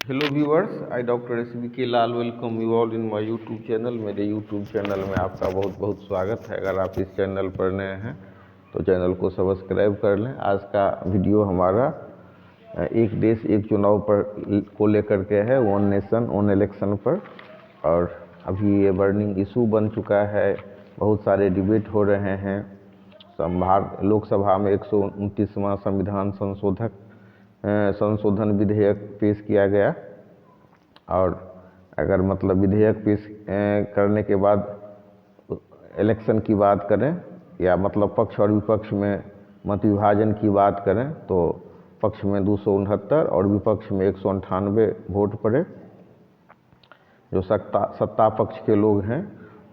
Hello viewers, I doctor SBK Lal welcome you all in my YouTube channel. मेरे YouTube channel में आपका बहुत बहुत स्वागत है। अगर आप इस चैनल पर नए हैं तो चैनल को सब्सक्राइब कर लें। आज का वीडियो हमारा एक देश एक चुनाव पर को लेकर के है, वन नेशन वन इलेक्शन पर। और अभी ये बर्निंग इशू बन चुका है, बहुत सारे डिबेट हो रहे हैं। लोकसभा में 129वां संविधान संशोधन विधेयक पेश किया गया। और अगर मतलब विधेयक पेश करने के बाद इलेक्शन की बात करें या मतलब पक्ष और विपक्ष में मत विभाजन की बात करें तो पक्ष में 269 और विपक्ष में 198 वोट पड़े। जो सत्ता पक्ष के लोग हैं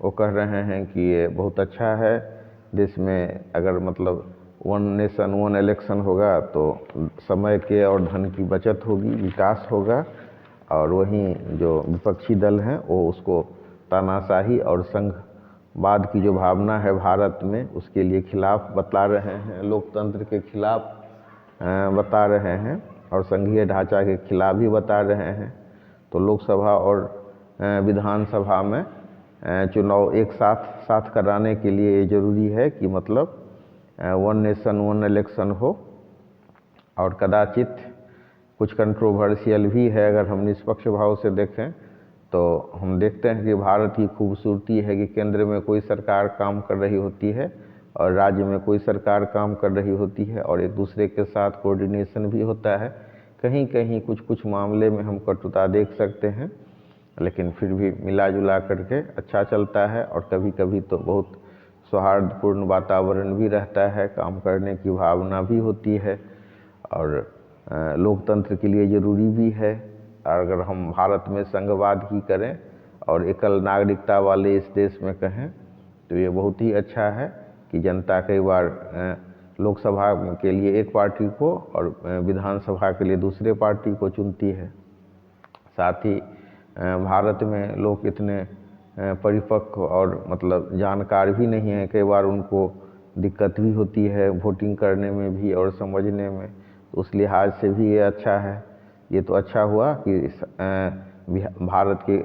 वो कह रहे हैं कि ये बहुत अच्छा है। देश में अगर मतलब वन नेशन वन इलेक्शन होगा तो समय के और धन की बचत होगी, विकास होगा। और वहीं जो विपक्षी दल हैं वो उसको तानाशाही और संघवाद की जो भावना है भारत में उसके लिए खिलाफ बता रहे हैं, लोकतंत्र के खिलाफ बता रहे हैं और संघीय ढांचा के खिलाफ भी बता रहे हैं। तो लोकसभा और विधानसभा में चुनाव एक साथ कराने के लिए ये ज़रूरी है कि मतलब वन नेशन वन इलेक्शन हो। और कदाचित कुछ कंट्रोवर्शियल भी है। अगर हम निष्पक्ष भाव से देखें तो हम देखते हैं कि भारत की खूबसूरती है कि केंद्र में कोई सरकार काम कर रही होती है और राज्य में कोई सरकार काम कर रही होती है और एक दूसरे के साथ कोऑर्डिनेशन भी होता है। कहीं कहीं कुछ मामले में हम कटुता देख सकते हैं, लेकिन फिर भी मिला जुला करके अच्छा चलता है। और कभी कभी तो बहुत सौहार्दपूर्ण वातावरण भी रहता है, काम करने की भावना भी होती है और लोकतंत्र के लिए ज़रूरी भी है। और अगर हम भारत में संघवाद की करें और एकल नागरिकता वाले इस देश में कहें तो ये बहुत ही अच्छा है कि जनता कई बार लोकसभा के लिए एक पार्टी को और विधानसभा के लिए दूसरे पार्टी को चुनती है। साथ ही भारत में लोग इतने परिपक्व और मतलब जानकार भी नहीं है, कई बार उनको दिक्कत भी होती है वोटिंग करने में भी और समझने में। तो उस लिहाज से भी ये अच्छा है। ये तो अच्छा हुआ कि भारत के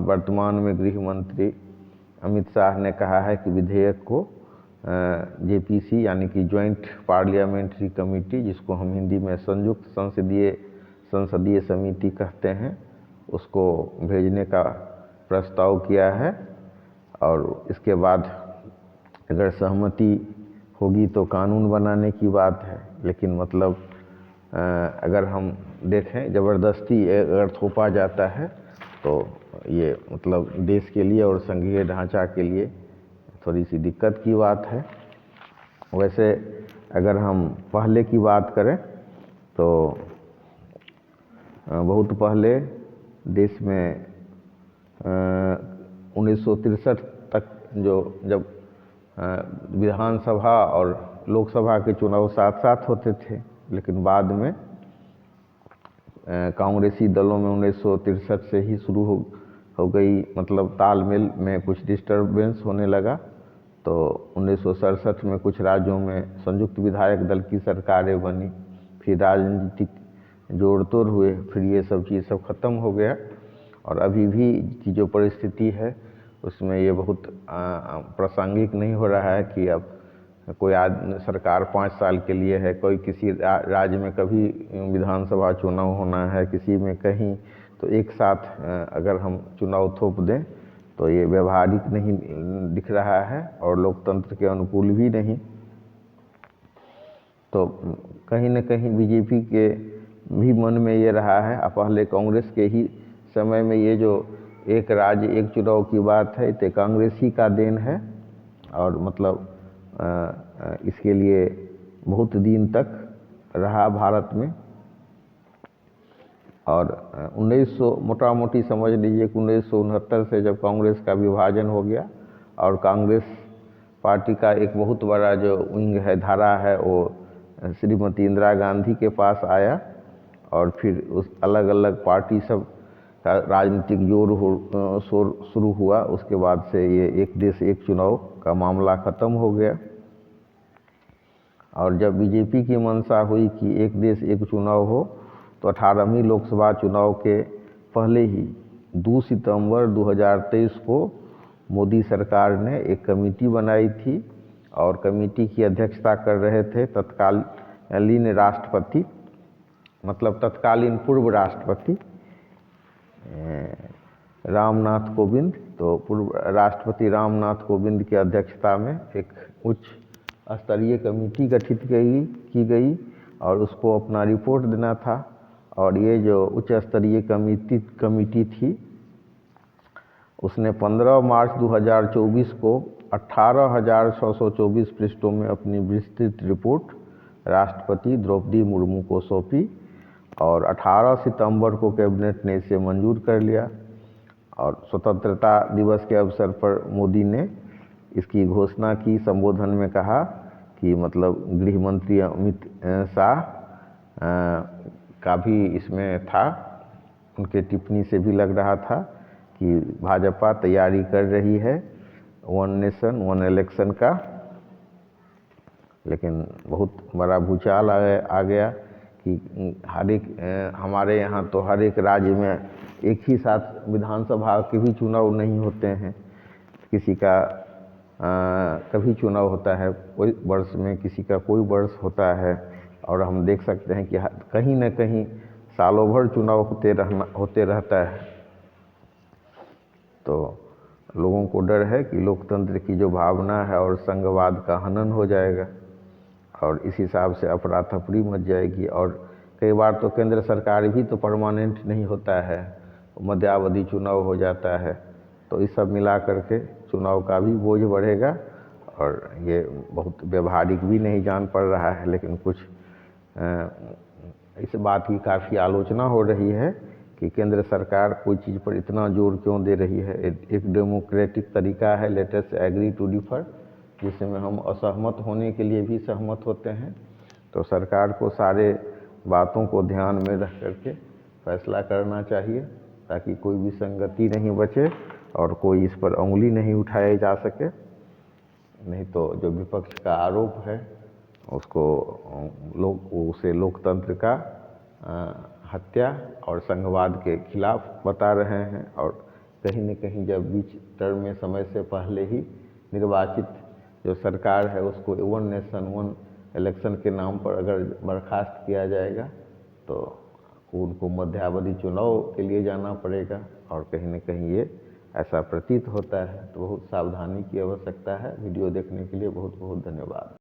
वर्तमान में गृह मंत्री अमित शाह ने कहा है कि विधेयक को JPC यानी कि ज्वाइंट पार्लियामेंट्री कमेटी, जिसको हम हिंदी में संयुक्त संसदीय समिति कहते हैं, उसको भेजने का प्रस्ताव किया है। और इसके बाद अगर सहमति होगी तो कानून बनाने की बात है। लेकिन मतलब अगर हम देखें ज़बरदस्ती अगर थोपा जाता है तो ये मतलब देश के लिए और संघीय ढांचा के लिए थोड़ी सी दिक्कत की बात है। वैसे अगर हम पहले की बात करें तो बहुत पहले देश में 1963 तक जब विधानसभा और लोकसभा के चुनाव साथ साथ होते थे, लेकिन बाद में कांग्रेसी दलों में 1963 से ही शुरू हो गई, मतलब तालमेल में कुछ डिस्टर्बेंस होने लगा। तो 1967 में कुछ राज्यों में संयुक्त विधायक दल की सरकारें बनी, फिर राजनीतिक जोड़ तोड़ हुए, फिर ये सब चीज़ सब खत्म हो गया। और अभी भी की जो परिस्थिति है उसमें ये बहुत प्रासंगिक नहीं हो रहा है कि अब कोई सरकार 5 साल के लिए है, कोई किसी राज्य में कभी विधानसभा चुनाव होना है, किसी में कहीं, तो एक साथ अगर हम चुनाव थोप दें तो ये व्यवहारिक नहीं दिख रहा है और लोकतंत्र के अनुकूल भी नहीं। तो कहीं न कहीं बीजेपी के भी मन में ये रहा है। पहले कांग्रेस के ही समय में ये जो एक राज्य एक चुनाव की बात है तो कांग्रेस ही का देन है। और मतलब इसके लिए बहुत दिन तक रहा भारत में। और 1900 मोटा मोटी समझ लीजिए कि 1969 से जब कांग्रेस का विभाजन हो गया और कांग्रेस पार्टी का एक बहुत बड़ा जो विंग है, धारा है, वो श्रीमती इंदिरा गांधी के पास आया। और फिर उस अलग अलग पार्टी सब का राजनीतिक शोर शुरू हुआ। उसके बाद से ये एक देश एक चुनाव का मामला ख़त्म हो गया। और जब बीजेपी की मंशा हुई कि एक देश एक चुनाव हो तो 18वीं लोकसभा चुनाव के पहले ही 2 सितंबर 2023 को मोदी सरकार ने एक कमेटी बनाई थी और कमेटी की अध्यक्षता कर रहे थे तत्कालीन राष्ट्रपति, मतलब तत्कालीन पूर्व राष्ट्रपति रामनाथ कोविंद। तो पूर्व राष्ट्रपति रामनाथ कोविंद की अध्यक्षता में एक उच्च स्तरीय कमेटी गठित की गई और उसको अपना रिपोर्ट देना था। और ये जो उच्च स्तरीय कमेटी थी उसने 15 मार्च 2024 को 18,624 पृष्ठों में अपनी विस्तृत रिपोर्ट राष्ट्रपति द्रौपदी मुर्मू को सौंपी और 18 सितंबर को कैबिनेट ने इसे मंजूर कर लिया। और स्वतंत्रता दिवस के अवसर पर मोदी ने इसकी घोषणा की। संबोधन में कहा कि मतलब गृह मंत्री अमित शाह का भी इसमें था, उनके टिप्पणी से भी लग रहा था कि भाजपा तैयारी कर रही है वन नेशन वन इलेक्शन का। लेकिन बहुत बड़ा भूचाल आ गया कि हमारे यहाँ तो हर एक राज्य में एक ही साथ विधानसभा के भी चुनाव नहीं होते हैं। किसी का कभी चुनाव होता है कोई वर्ष में, किसी का कोई वर्ष होता है। और हम देख सकते हैं कि कहीं न कहीं सालों भर चुनाव होते रहता है। तो लोगों को डर है कि लोकतंत्र की जो भावना है और संघवाद का हनन हो जाएगा और इस हिसाब से अफरा तफरी मच जाएगी। और कई बार तो केंद्र सरकार भी तो परमानेंट नहीं होता है, मध्यावधि चुनाव हो जाता है। तो इस सब मिला करके चुनाव का भी बोझ बढ़ेगा और ये बहुत व्यवहारिक भी नहीं जान पड़ रहा है। लेकिन कुछ इस बात की काफ़ी आलोचना हो रही है कि केंद्र सरकार कोई चीज़ पर इतना जोर क्यों दे रही है। एक डेमोक्रेटिक तरीका है let us agree to differ, जिसमें हम असहमत होने के लिए भी सहमत होते हैं। तो सरकार को सारे बातों को ध्यान में रख करके फैसला करना चाहिए ताकि कोई विसंगति नहीं बचे और कोई इस पर उंगली नहीं उठाए जा सके। नहीं तो जो विपक्ष का आरोप है उसको उसे लोकतंत्र का हत्या और संघवाद के खिलाफ बता रहे हैं। और कहीं न कहीं जब बीच टर्म में समय से पहले ही निर्वाचित जो सरकार है उसको वन नेशन वन इलेक्शन के नाम पर अगर बर्खास्त किया जाएगा तो उनको मध्यावधि चुनाव के लिए जाना पड़ेगा। और कहीं न कहीं ये ऐसा प्रतीत होता है। तो बहुत सावधानी की आवश्यकता है। वीडियो देखने के लिए बहुत बहुत धन्यवाद।